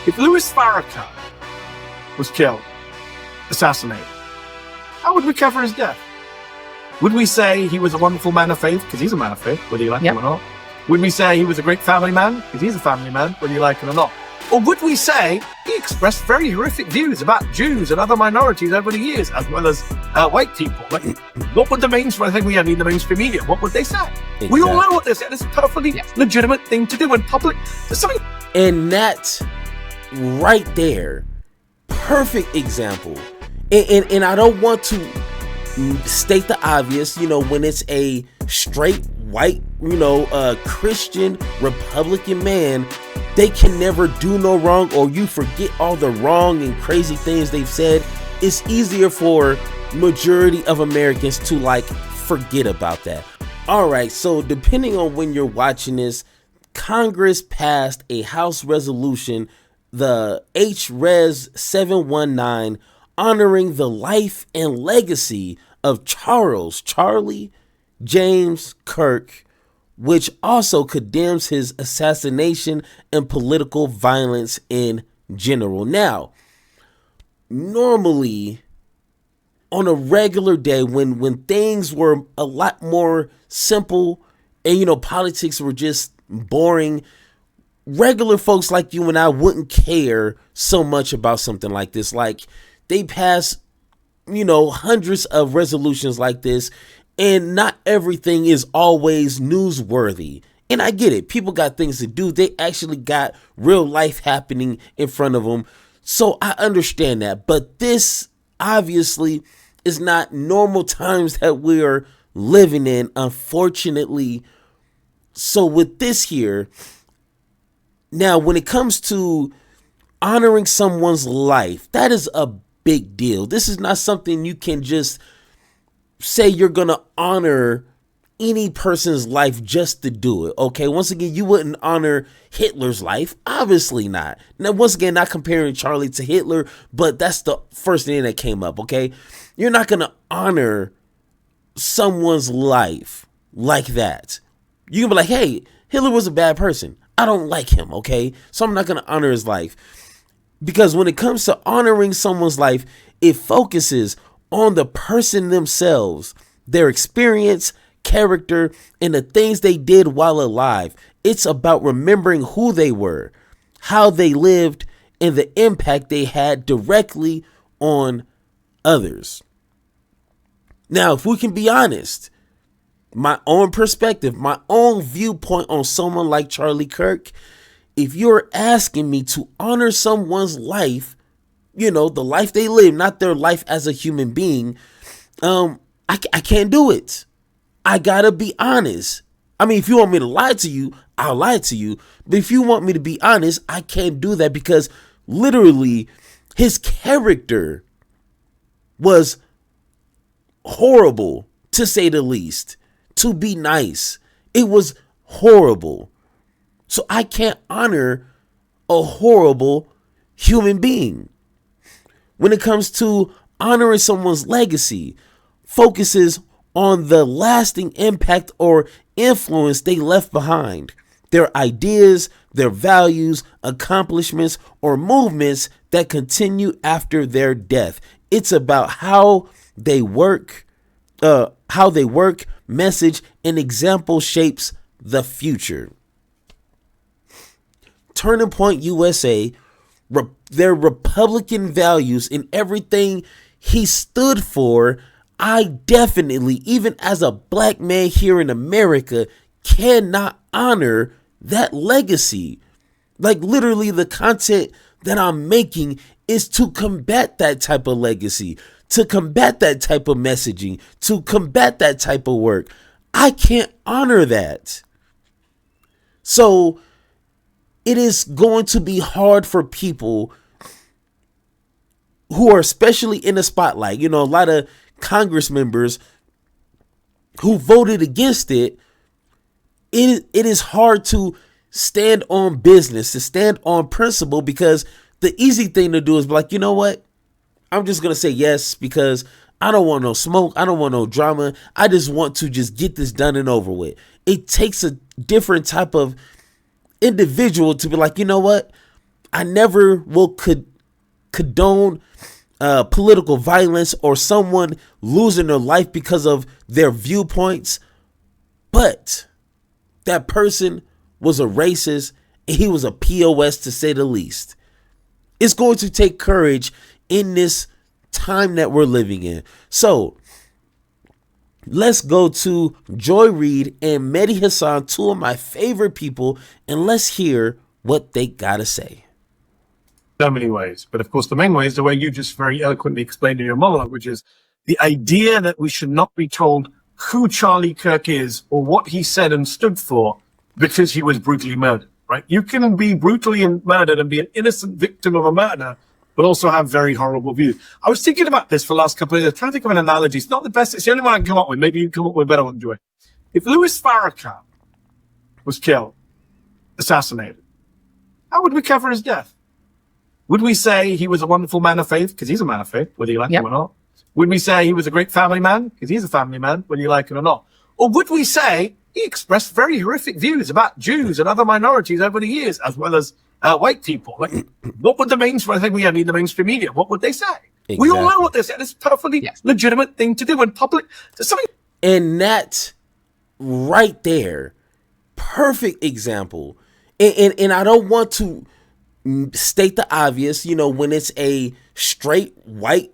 If Louis Farrakhan was killed, assassinated, how would we cover his death? Would we say he was a wonderful man of faith? Because he's a man of faith, whether you like him or not. Would we say he was a great family man? Because he's a family man, whether you like him or not. Or would we say he expressed very horrific views about Jews and other minorities over the years, as well as white people? Like, what would the mainstream, I think we have in the mainstream media, what would they say? Exactly. We all know what they say. It's a perfectly legitimate thing to do in public. And that right there, perfect example. And I don't want to state the obvious, when it's a straight white, Christian Republican man, they can never do no wrong, or you forget all the wrong and crazy things they've said. It's easier for majority of Americans to forget about that. All right, so depending on when you're watching this, Congress passed a House resolution, the H-Res 719, honoring the life and legacy of Charlie James Kirk, which also condemns his assassination and political violence in general. Now, normally, on a regular day, when things were a lot more simple and, politics were just boring, regular folks like you and I wouldn't care so much about something like this. Like, they pass, hundreds of resolutions like this, and not everything is always newsworthy. And I get it. People got things to do. They actually got real life happening in front of them. So I understand that. But this obviously is not normal times that we are living in, unfortunately. So with this here, now when it comes to honoring someone's life, that is a big deal. This is not something you can just say you're going to honor any person's life just to do it. Okay. Once again, you wouldn't honor Hitler's life. Obviously not. Now, once again, not comparing Charlie to Hitler, but that's the first thing that came up. Okay. You're not going to honor someone's life like that. You can be like, hey, Hitler was a bad person. I don't like him. Okay. So I'm not going to honor his life, because when it comes to honoring someone's life, it focuses on the person themselves, their experience, character, and the things they did while alive. It's about remembering who they were, how they lived, and the impact they had directly on others. Now, if we can be honest, my own perspective, my own viewpoint on someone like Charlie Kirk, if you're asking me to honor someone's life, the life they live, not their life as a human being, I can't do it. I gotta be honest. I mean, if you want me to lie to you, I'll lie to you. But if you want me to be honest, I can't do that, because literally his character was horrible, to say the least. To be nice, it was horrible. So I can't honor a horrible human being. When it comes to honoring someone's legacy, focuses on the lasting impact or influence they left behind, their ideas, their values, accomplishments, or movements that continue after their death. It's about how they work, message, and example shapes the future. Turning Point USA, their Republican values and everything he stood for, I definitely, even as a black man here in America, cannot honor that legacy. Like, literally, the content that I'm making is to combat that type of legacy, to combat that type of messaging, to combat that type of work. I can't honor that. So it is going to be hard for people who are especially in the spotlight. A lot of Congress members who voted against it. It is hard to stand on business, to stand on principle, because the easy thing to do is be like, you know what? I'm just going to say yes, because I don't want no smoke. I don't want no drama. I just want to just get this done and over with. It takes a different type of individual to be like, you know what? I never will condone political violence or someone losing their life because of their viewpoints. But that person was a racist and he was a POS, to say the least. It's going to take courage in this time that we're living in. So let's go to Joy Reid and Mehdi Hasan, two of my favorite people, and let's hear what they gotta say. So many ways, but of course the main way is the way you just very eloquently explained in your monologue, which is the idea that we should not be told who Charlie Kirk is or what he said and stood for because he was brutally murdered, right? You can be brutally murdered and be an innocent victim of a murder, but also have very horrible views. I was thinking about this for the last couple of years, trying to think of an analogy. It's not the best, it's the only one I can come up with. Maybe you can come up with a better one, Joy. If Louis Farrakhan was killed, assassinated, how would we cover his death? Would we say he was a wonderful man of faith? Because he's a man of faith, whether you like him or not. Would we say he was a great family man? Because he's a family man, whether you like it or not. Or would we say he expressed very horrific views about Jews and other minorities over the years, as well as white people? Like, what would the mainstream, I think we need the mainstream media, what would they say? Exactly. We all know what they say. It's a perfectly legitimate thing to do in public. And that right there, perfect example. And I don't want to state the obvious, when it's a straight white,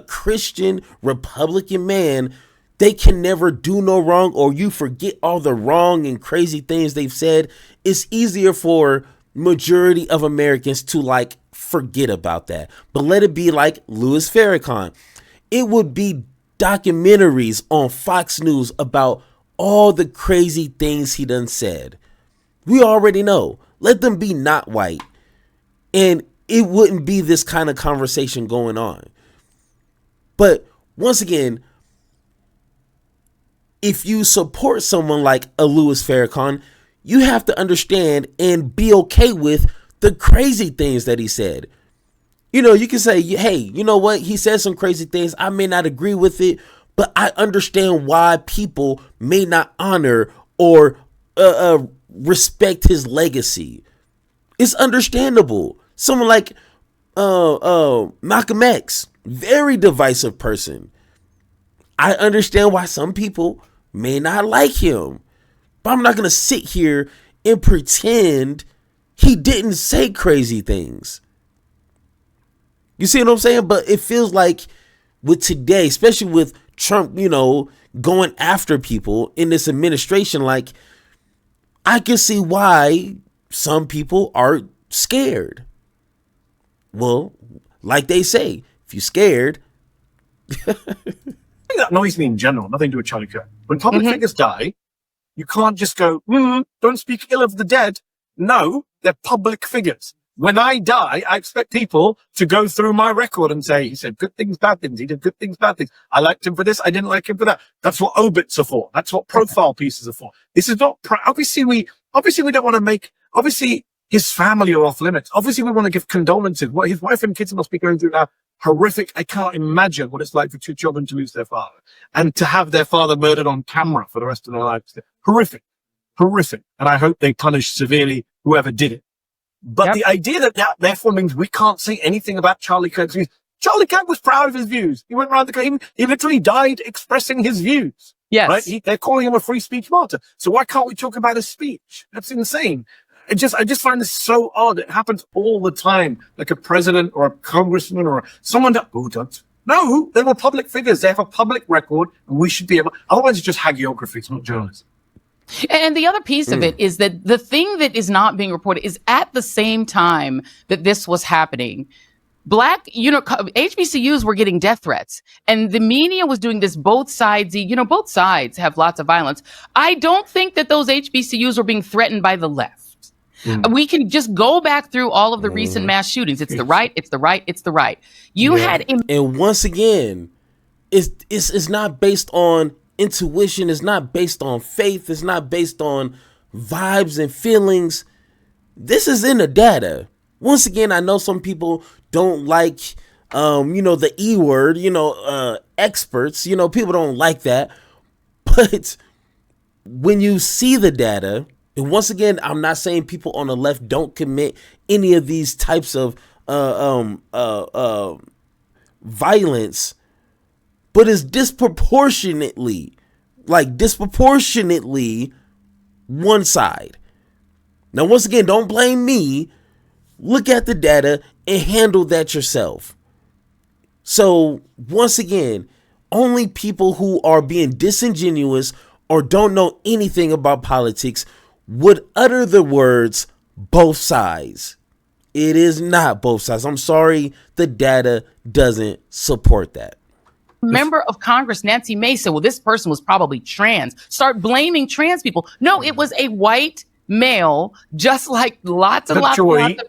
Christian Republican man, they can never do no wrong, or you forget all the wrong and crazy things they've said. It's easier for majority of Americans to forget about that. But let it be like Louis Farrakhan. It would be documentaries on Fox News about all the crazy things he done said. We already know. Let them be not white. And it wouldn't be this kind of conversation going on. But once again, if you support someone like a Louis Farrakhan, you have to understand and be okay with the crazy things that he said. You can say, hey, you know what? He said some crazy things. I may not agree with it, but I understand why people may not honor or respect his legacy. It's understandable. Someone like Malcolm X, very divisive person. I understand why some people may not like him, but I'm not going to sit here and pretend he didn't say crazy things. You see what I'm saying? But it feels like with today, especially with Trump, going after people in this administration, I can see why some people are scared. Well, like they say, if you're scared. I think that annoys me in general, nothing to do with Charlie Kirk. When public figures die, you can't just go, don't speak ill of the dead. No, they're public figures. When I die, I expect people to go through my record and say, he said good things, bad things. He did good things, bad things. I liked him for this. I didn't like him for that. That's what obits are for. That's what profile pieces are for. This is not, obviously we don't want to make, obviously his family are off limits. Obviously we want to give condolences. What his wife and kids must be going through now. Horrific. I can't imagine what it's like for two children to lose their father and to have their father murdered on camera for the rest of their lives. Horrific. And I hope they punish severely whoever did it. But the idea that therefore means we can't say anything about Charlie Kirk's views. Charlie Kirk was proud of his views. He went around the country. He literally died expressing his views. Yes. Right? They're calling him a free speech martyr. So why can't we talk about his speech? That's insane. I just find this so odd. It happens all the time. Like a president or a congressman or someone that, no, they were public figures. They have a public record and we should be able, otherwise it's just hagiography. It's not journalism. And the other piece of it is that the thing that is not being reported is at the same time that this was happening, Black, HBCUs were getting death threats, and the media was doing this. Both sides, both sides have lots of violence. I don't think that those HBCUs were being threatened by the left. We can just go back through all of the recent mass shootings. It's the right. It's the right. It's the right. And once again, it's not based on intuition. It's not based on faith. It's not based on vibes and feelings. This is in the data. Once again, I know some people don't like, the E word, experts, people don't like that. But when you see the data, And once again, I'm not saying people on the left don't commit any of these types of violence, but it's disproportionately one side. Now, once again, don't blame me. Look at the data and handle that yourself. So, once again, only people who are being disingenuous or don't know anything about politics would utter the words both sides. It is not both sides. I'm sorry, the data doesn't support that. Member of Congress Nancy Mace said, well, this person was probably trans. Start blaming trans people. No, it was a white male, just like lots of shootings.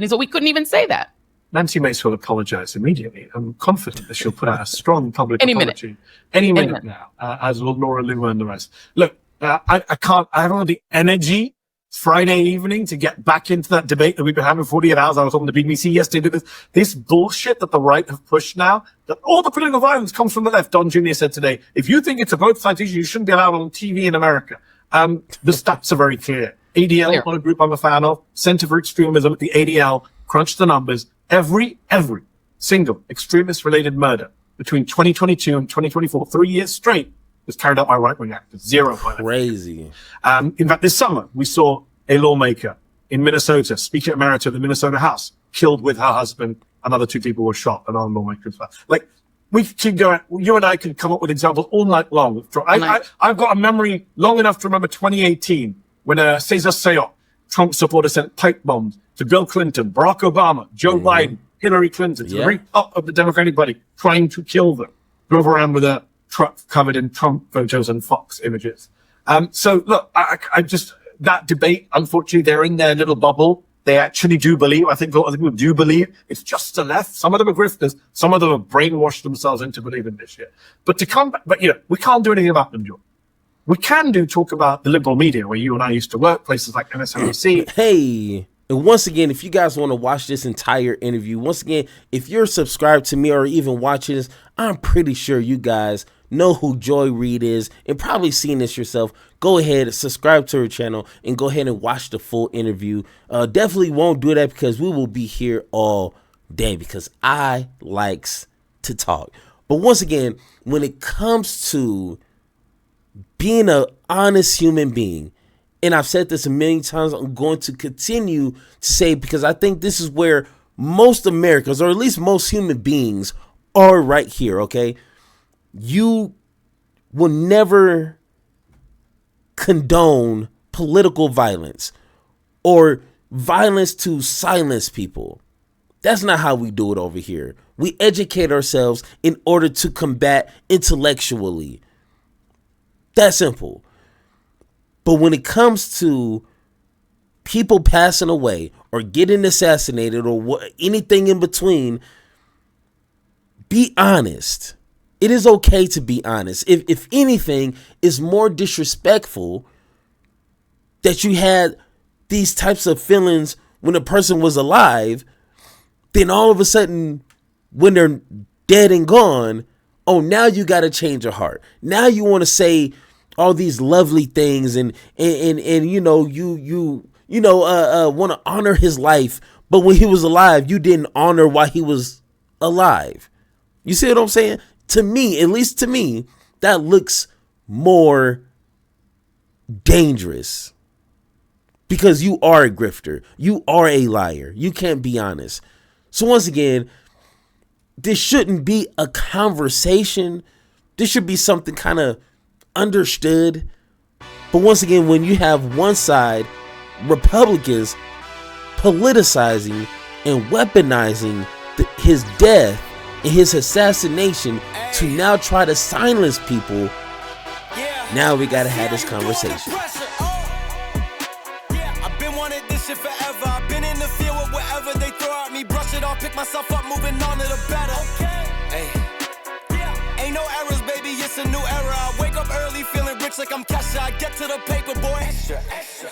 So we couldn't even say that. Nancy Mace will apologize immediately. I'm confident that she'll put out a strong public apology any minute now, as will Laura Loomer and the rest. Look, I don't have the energy Friday evening to get back into that debate that we've been having 48 hours. I was on the BBC yesterday. This bullshit that the right have pushed now, that all the political violence comes from the left. Don Jr. said today, if you think it's a both sides issue, you shouldn't be allowed on TV in America. The stats are very clear. ADL, not a group I'm a fan of, Center for Extremism at the ADL, crunched the numbers. Every single extremist-related murder between 2022 and 2024, 3 years straight, was carried out by right-wing actors. Zero. Crazy. In fact, this summer, we saw a lawmaker in Minnesota, Speaker Emerita of the Minnesota House, killed with her husband. Another 2 people were shot, another lawmaker as well. Like, we keep going. You and I could come up with examples all night long. I've got a memory long enough to remember 2018 when Cesar Sayoc, Trump supporter, sent pipe bombs to Bill Clinton, Barack Obama, Joe Biden, Hillary Clinton, to the very top of the Democratic Party, trying to kill them. Drove around with a truck covered in Trump photos and Fox images. So look, I just, that debate, unfortunately, they're in their little bubble. They actually do believe, I think a lot of people do believe it's just the left. Some of them are grifters. Some of them have brainwashed themselves into believing this shit. But we can't do anything about them, Joe. We can talk about the liberal media where you and I used to work, places like MSNBC. Hey, and once again, if you guys want to watch this entire interview, once again, if you're subscribed to me or even watching this, I'm pretty sure you guys know who Joy Reid is and probably seen this yourself. Go ahead, subscribe to her channel and go ahead and watch the full interview. Definitely won't do that because we will be here all day because I likes to talk. But once again, when it comes to being an honest human being, and I've said this a million times, I'm going to continue to say because I think this is where most Americans, or at least most human beings, are right here, okay? You will never condone political violence or violence to silence people. That's not how we do it over here. We educate ourselves in order to combat intellectually. That simple. But when it comes to people passing away or getting assassinated or anything in between, be honest. It is okay to be honest. If anything, it's more disrespectful that you had these types of feelings when a person was alive, then all of a sudden, when they're dead and gone, oh, now you got to change your heart. Now you want to say all these lovely things and you know, you want to honor his life, but when he was alive, you didn't honor why he was alive. You see what I'm saying? To me, at least to me, that looks more dangerous because you are a grifter. You are a liar. You can't be honest. So once again, this shouldn't be a conversation. This should be something kind of understood. But once again, when you have one side, Republicans, politicizing and weaponizing his death and his assassination to now try to silence people, now we gotta have this conversation. I've been wanting this shit forever. I've been in the field with whatever they throw at me. Brush it off, pick myself up, moving on to the better. Hey. Ain't no errors, baby, it's a new era. I wake up early feeling rich like I'm Kesha. I get to the paper, boy. Extra, extra.